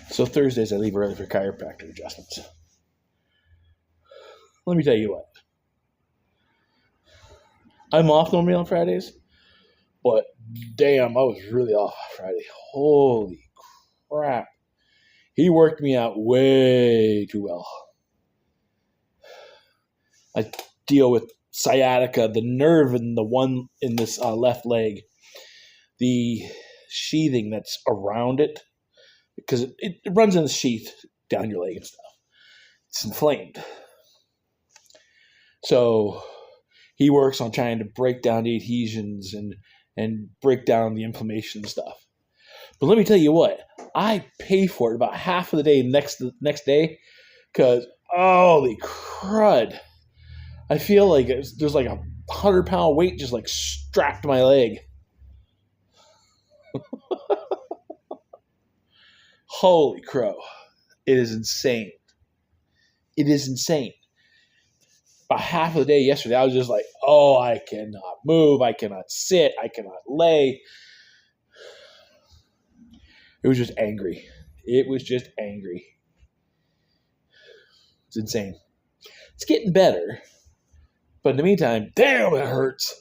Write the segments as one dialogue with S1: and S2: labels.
S1: So Thursdays I leave early for chiropractor adjustments. Let me tell you what. I'm off normally on Fridays, but damn, I was really off Friday. Holy crap. He worked me out way too well. I deal with sciatica, the nerve in the one in this left leg, the sheathing that's around it, because it runs in the sheath down your leg and stuff. It's inflamed. So he works on trying to break down the adhesions and break down the inflammation and stuff. But let me tell you what, I pay for it about half of the day next day, because holy crud, I feel like there's like a 100-pound weight just like strapped to my leg. Holy crow. It is insane. It is insane. About half of the day yesterday, I was just like, oh, I cannot move. I cannot sit. I cannot lay. It was just angry. It was just angry. It's insane. It's getting better. But in the meantime, damn, it hurts.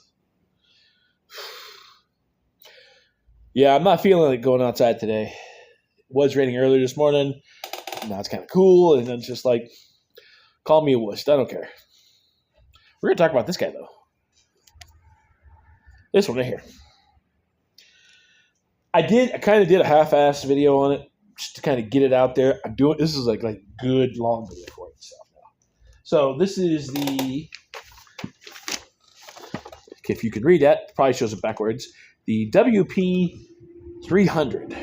S1: Yeah, I'm not feeling like going outside today. It was raining earlier this morning. Now it's kind of cool. And then it's just like, call me a wuss. I don't care. We're going to talk about this guy, though. This one right here. I kind of did a half-assed video on it just to kind of get it out there. This is like good long video for it stuff now. So this is the, if you can read that, probably shows it backwards. The WP 300.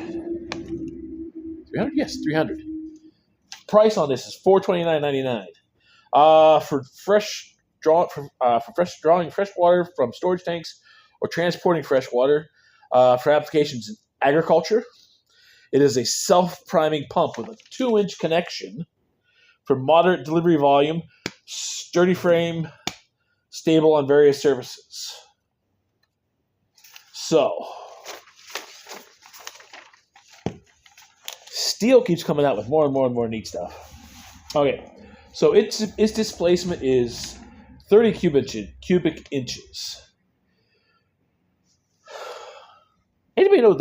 S1: 300? Yes, 300. Price on this is $429.99. For fresh drawing fresh water from storage tanks or transporting fresh water. For applications in agriculture, it is a self-priming pump with a 2-inch connection for moderate delivery volume, sturdy frame, stable on various surfaces. So, STIHL keeps coming out with more and more and more neat stuff. Okay, so its displacement is 30 cubic inches. Anybody know what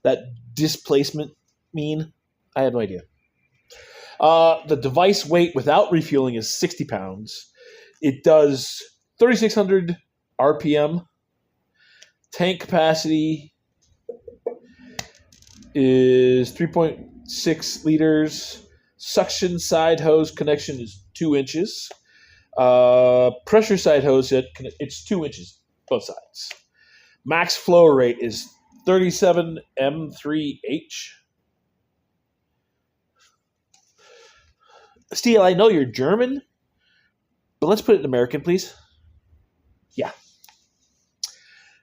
S1: that displacement mean? I have no idea. The device weight without refueling is 60 pounds. It does 3,600 RPM. Tank capacity is 3.6 liters. Suction side hose connection is 2 inches. Pressure side hose, it's 2 inches, both sides. Max flow rate is 37 M3H. STIHL, I know you're German, but let's put it in American, please. Yeah.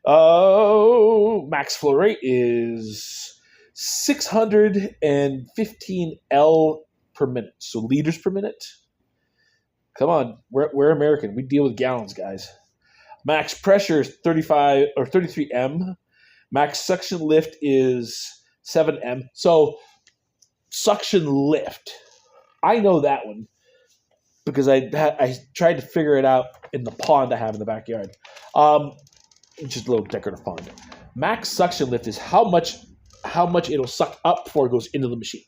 S1: Max flow rate is 615 L per minute, so liters per minute. Come on, we're American. We deal with gallons, guys. Max pressure is 35 or 33 M. Max suction lift is 7 M. So suction lift, I know that one because I tried to figure it out in the pond I have in the backyard. Just a little decorative pond. Max suction lift is how much it'll suck up before it goes into the machine.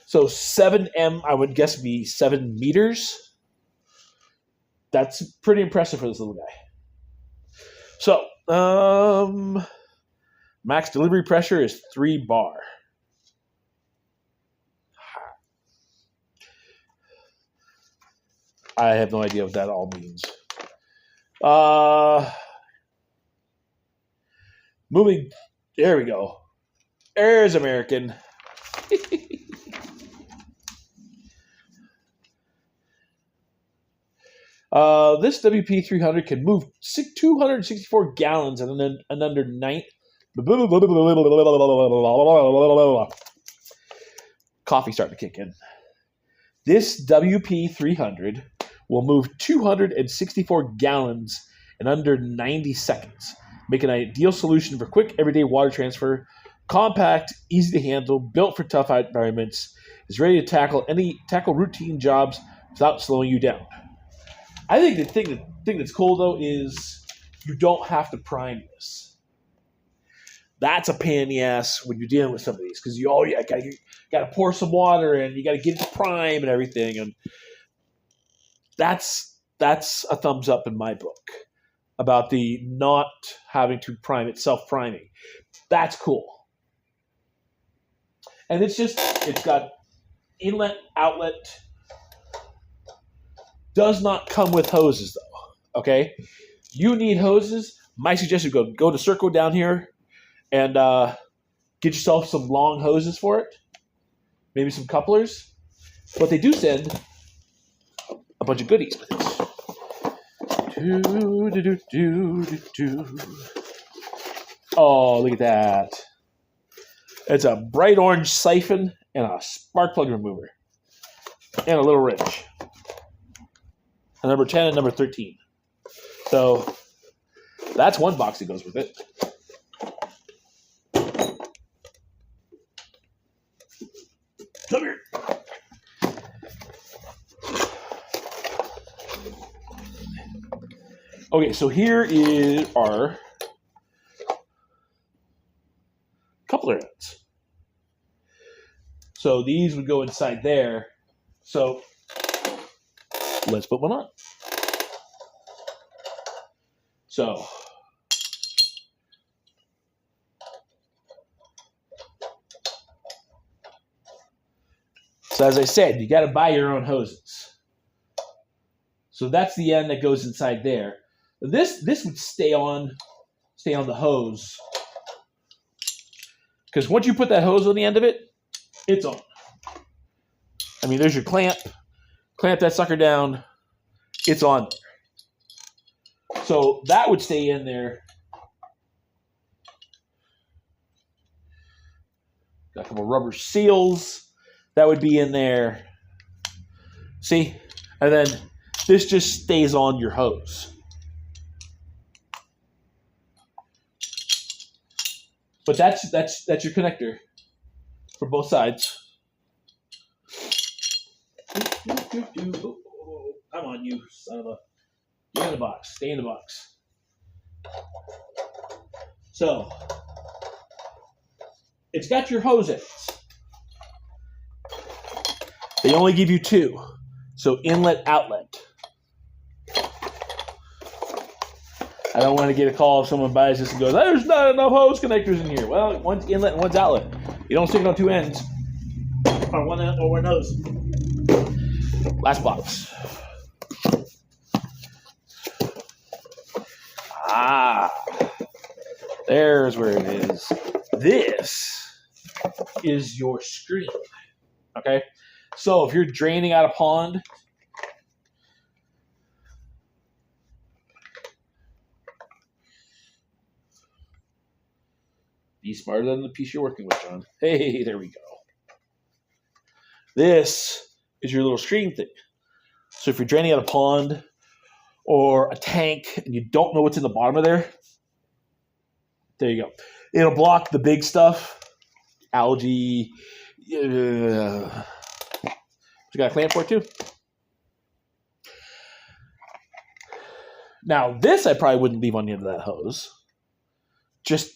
S1: So 7 M, I would guess, would be 7 meters. That's pretty impressive for this little guy. So, max delivery pressure is 3 bar. I have no idea what that all means. Moving, there we go. There's American. This WP300 can move 264 gallons and under 9. Coffee starting to kick in. This WP300 will move 264 gallons in under 90 seconds, making an ideal solution for quick, everyday water transfer. Compact, easy to handle, built for tough environments, is ready to tackle routine jobs without slowing you down. I think the thing that's cool though is you don't have to prime this. That's a pain in the ass when you're dealing with some of these because you gotta pour some water and you gotta get it to prime and everything, and that's a thumbs up in my book about the not having to prime it, self-priming. That's cool. And it's got inlet, outlet. Does not come with hoses though. Okay, you need hoses. My suggestion: go to Circle down here and get yourself some long hoses for it. Maybe some couplers. But they do send a bunch of goodies with it. Oh, look at that! It's a bright orange siphon and a spark plug remover. And a little wrench. A number 10 and number 13. So, that's one box that goes with it. Come here. Okay, so here is our coupler ends. So these would go inside there. So let's put one on. So as I said, you got to buy your own hoses. So that's the end that goes inside there. This would stay on the hose. Because once you put that hose on the end of it, it's on. I mean, there's your clamp. Clamp that sucker down. It's on. So that would stay in there. Got a couple rubber seals. That would be in there. See? And then this just stays on your hose. But that's your connector for both sides. Come on, you son of a... Get in the box. Stay in the box. So, it's got your hose ends. They only give you two. So, inlet, outlet. I don't want to get a call if someone buys this and goes, there's not enough hose connectors in here. Well, one's inlet and one's outlet. You don't stick it on two ends. Or one end or one nose. Last box. There's where it is. This is your screen. Okay? So if you're draining out a pond, be smarter than the piece you're working with, John. Hey, there we go. This is your little screen thing. So if you're draining out a pond or a tank and you don't know what's in the bottom of there, there you go. It'll block the big stuff. Algae. You got a clamp for it too? Now, this I probably wouldn't leave on the end of that hose. Just,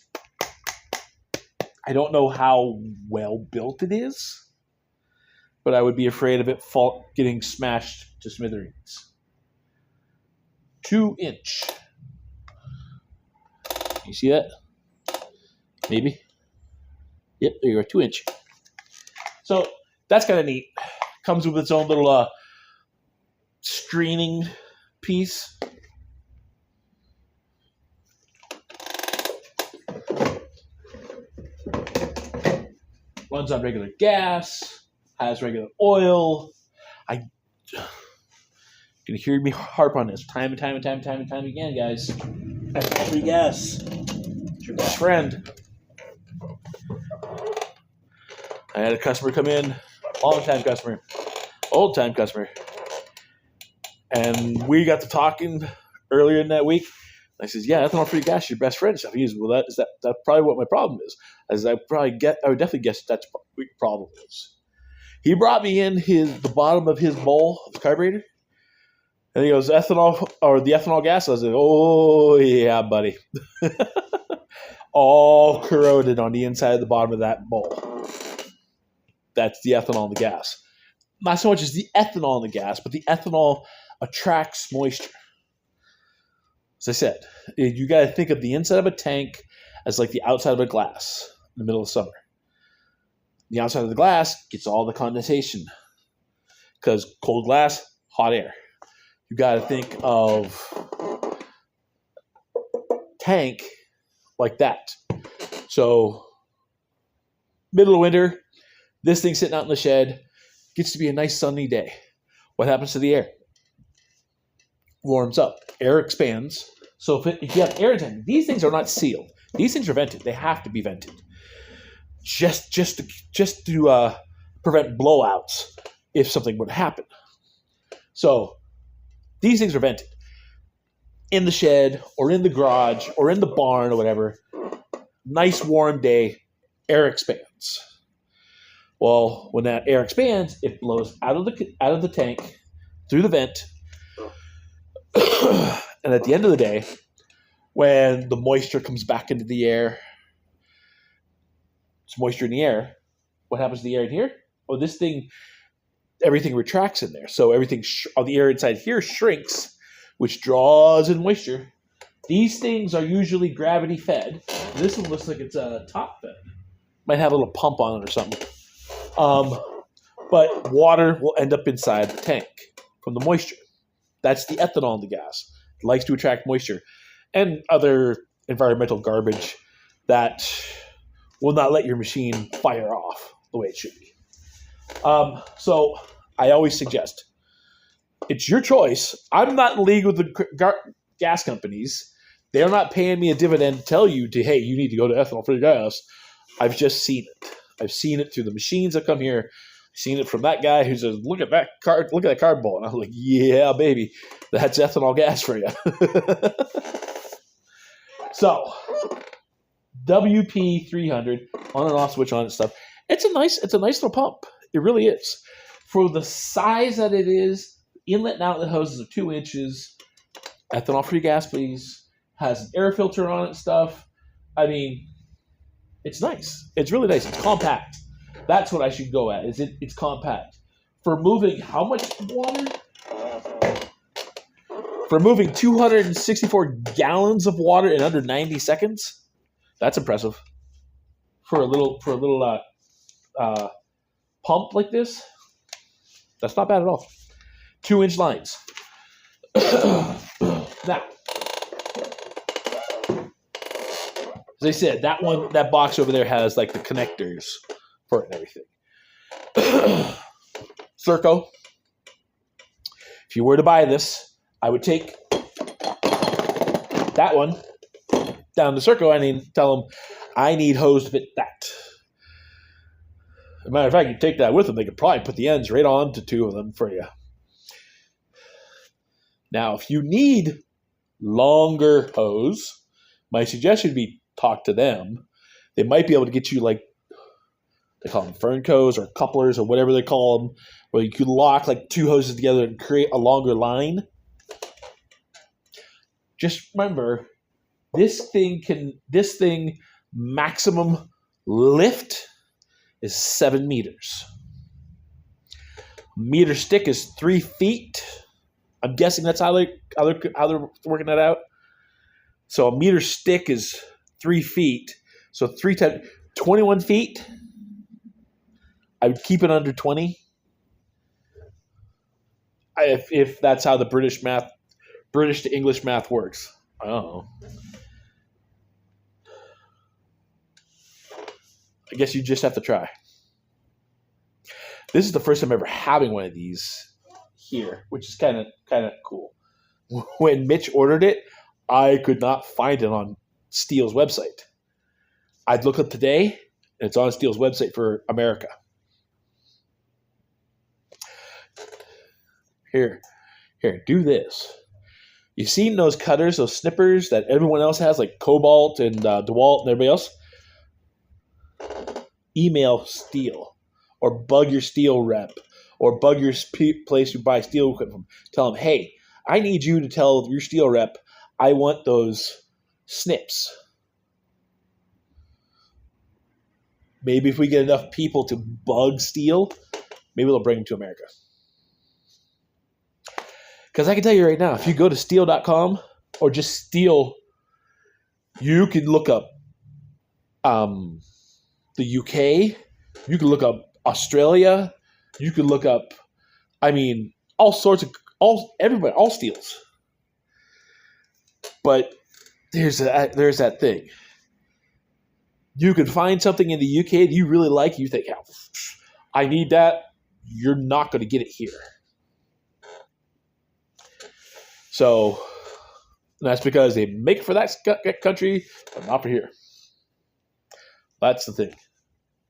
S1: I don't know how well built it is, but I would be afraid of it getting smashed to smithereens. 2-inch. You see that? Maybe. Yep, there you go, 2-inch. So that's kind of neat. Comes with its own little screening piece. Runs on regular gas. Has regular oil. You can hear me harp on this time and time again, guys. That's free gas. It's your best friend. I had a customer come in, long-time customer, old-time customer,
S2: And we got to talking earlier in that week. I says, yeah, ethanol-free gas is your best friend. So he goes, well, that's probably what my problem is. I said, I would definitely guess that's what your problem is. He brought me in the bottom of his bowl of the carburetor, and he goes, ethanol, or the ethanol gas. I was like, oh, yeah, buddy. All corroded on the inside of the bottom of that bowl. That's the ethanol in the gas. Not so much as the ethanol in the gas, but the ethanol attracts moisture. As I said, you got to think of the inside of a tank as like the outside of a glass in the middle of summer. The outside of the glass gets all the condensation because cold glass, hot air. You got to think of tank like that. So middle of winter, this thing's sitting out in the shed, gets to be a nice sunny day. What happens to the air? Warms up. Air expands. So if you have air tank, these things are not sealed. These things are vented. They have to be vented. Just to prevent blowouts if something would happen. So these things are vented. In the shed or in the garage or in the barn or whatever. Nice warm day, air expands. Well, when that air expands, it blows out of the tank through the vent. And at the end of the day, when the moisture comes back into the air, it's moisture in the air. What happens to the air in here? Well, this thing, everything retracts in there. So everything, all the air inside here shrinks, which draws in moisture. These things are usually gravity fed. This one looks like it's top fed. Might have a little pump on it or something. But water will end up inside the tank from the moisture. That's the ethanol in the gas. It likes to attract moisture and other environmental garbage that will not let your machine fire off the way it should be. So I always suggest it's your choice. I'm not in league with the gas companies. They're not paying me a dividend to tell you hey, you need to go to ethanol-free gas. I've just seen it. I've seen it through the machines that come here. I've seen it from that guy who says, look at that carb bowl. And I'm like, yeah, baby, that's ethanol gas for you. So, WP300 on and off switch on and stuff. It's a nice little pump. It really is. For the size that it is, inlet and outlet hoses are 2 inches. Ethanol-free gas, please. Has an air filter on it and stuff. I mean, it's nice. It's really nice. It's compact. That's what I should go at. It's compact. For moving how much water? For moving 264 gallons of water in under 90 seconds? That's impressive. For a little pump like this, that's not bad at all. 2-inch lines. Now, as I said, that box over there has like the connectors for it and everything. Serco. If you were to buy this, I would take that one down to Serco and tell them I need hose to fit that. As a matter of fact, you take that with them, they could probably put the ends right on to 2 of them for you. Now, if you need longer hose, my suggestion would be talk to them. They might be able to get you like, they call them Ferncos or couplers or whatever they call them, where you could lock like 2 hoses together and create a longer line. Just remember, this thing maximum lift is 7 meters. Meter stick is 3 feet. I'm guessing that's how they're working that out. So a meter stick is 3 feet. So 3 times 21 feet. I would keep it under 20. If that's how the British to English math works. I don't know. I guess you just have to try. This is the first time ever having one of these here, which is kind of cool. When Mitch ordered it, I could not find it on STIHL's website. I'd look up today, and it's on STIHL's website for America. Here, do this. You've seen those cutters, those snippers that everyone else has, like Cobalt and DeWalt and everybody else? Email STIHL or bug your STIHL rep or bug your place you buy STIHL equipment from. Tell them, hey, I need you to tell your STIHL rep I want those snips. Maybe if we get enough people to bug STIHL, maybe they'll bring them to America. Because I can tell you right now, if you go to STIHL.com or just STIHL, you can look up the UK, you can look up Australia, you can look up, all sorts of, all STIHLs. But there's that thing. You can find something in the UK that you really like, you think, oh, I need that. You're not going to get it here. So that's because they make it for that country, but not for here. That's the thing.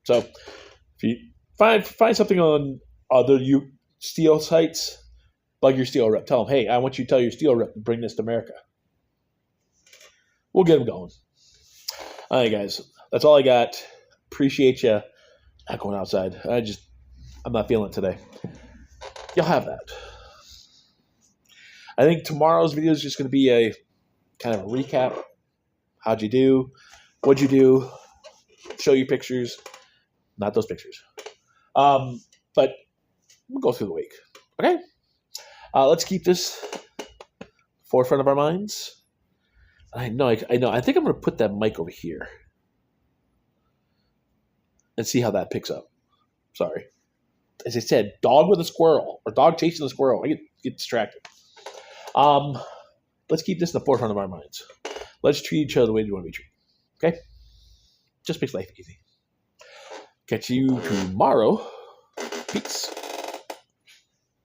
S2: So if you find something on other STIHL sites, bug your STIHL rep. Tell them, hey, I want you to tell your STIHL rep to bring this to America. We'll get them going. All right, guys. That's all I got. Appreciate you. Not going outside. I'm not feeling it today. You'll have that. I think tomorrow's video is just going to be a kind of a recap. How'd you do? What'd you do? Show you pictures. Not those pictures. But we'll go through the week. Okay? Let's keep this forefront of our minds. I know. I think I'm going to put that mic over here and see how that picks up. Sorry. As I said, dog with a squirrel or dog chasing a squirrel. I get distracted. Let's keep this in the forefront of our minds. Let's treat each other the way we want to be treated. Okay? Just makes life easy. Catch you tomorrow. Peace.